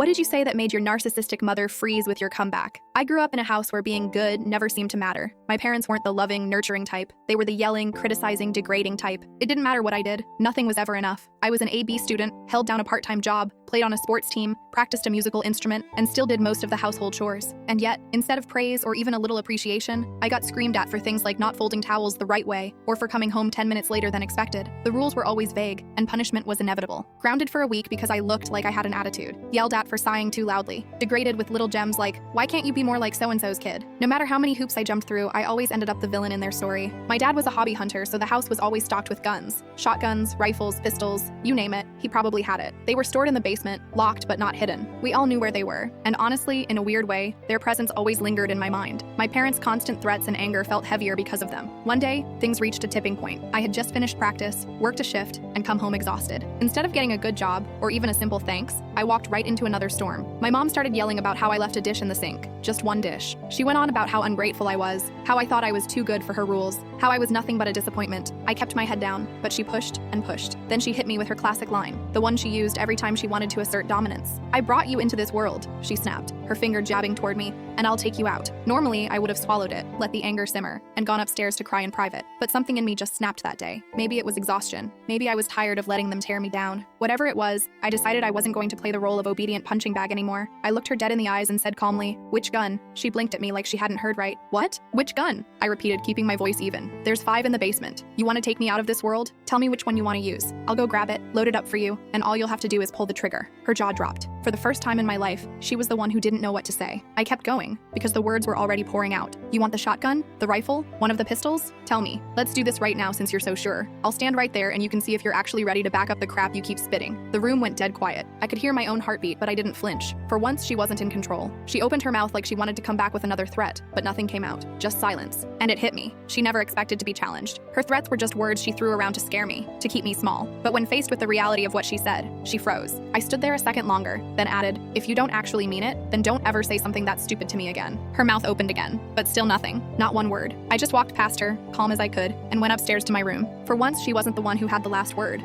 What did you say that made your narcissistic mother freeze with your comeback? I grew up in a house where being good never seemed to matter. My parents weren't the loving, nurturing type. They were the yelling, criticizing, degrading type. It didn't matter what I did. Nothing was ever enough. I was an A-B student, held down a part-time job, played on a sports team, practiced a musical instrument, and still did most of the household chores. And yet, instead of praise or even a little appreciation, I got screamed at for things like not folding towels the right way or for coming home 10 minutes later than expected. The rules were always vague, and punishment was inevitable. Grounded for a week because I looked like I had an attitude. Yelled at for sighing too loudly. Degraded with little gems like, "Why can't you be more like so-and-so's kid?" No matter how many hoops I jumped through, I always ended up the villain in their story. My dad was a hobby hunter, so the house was always stocked with guns. Shotguns, rifles, pistols, you name it, he probably had it. They were stored in the basement, locked but not hidden. We all knew where they were, and honestly, in a weird way, their presence always lingered in my mind. My parents' constant threats and anger felt heavier because of them. One day, things reached a tipping point. I had just finished practice, worked a shift, and come home exhausted. Instead of getting a good job, or even a simple thanks, I walked right into another storm. My mom started yelling about how I left a dish in the sink. Just one dish. She went on about how ungrateful I was, how I thought I was too good for her rules, how I was nothing but a disappointment. I kept my head down, but she pushed and pushed. Then she hit me with her classic line, the one she used every time she wanted to assert dominance. "I brought you into this world," she snapped, her finger jabbing toward me, "and I'll take you out." Normally, I would have swallowed it, let the anger simmer, and gone upstairs to cry in private. But something in me just snapped that day. Maybe it was exhaustion. Maybe I was tired of letting them tear me down. Whatever it was, I decided I wasn't going to play the role of obedient punching bag anymore. I looked her dead in the eyes and said calmly, "Which gun?" She blinked at me like she hadn't heard right. "What? Which gun?" I repeated, keeping my voice even. "There's 5 in the basement. You want to take me out of this world? Tell me which one you want to use. I'll go grab it, load it up for you, and all you'll have to do is pull the trigger." Her jaw dropped. For the first time in my life, she was the one who didn't know what to say. I kept going, because the words were already pouring out. "You want the shotgun? The rifle? One of the pistols? Tell me. Let's do this right now since you're so sure. I'll stand right there and you can see if you're actually ready to back up the crap you keep spitting." The room went dead quiet. I could hear my own heartbeat, but I didn't flinch. For once, she wasn't in control. She opened her mouth like she wanted to come back with another threat, but nothing came out. Just silence. And it hit me. She never expected to be challenged. Her threats were just words she threw around to scare me, to keep me small. But when faced with the reality of what she said, she froze. I stood there a second longer, then added, "If you don't actually mean it, then don't ever say something that stupid to me again." Her mouth opened again, but still nothing. Not one word. I just walked past her, calm as I could, and went upstairs to my room. For once, she wasn't the one who had the last word.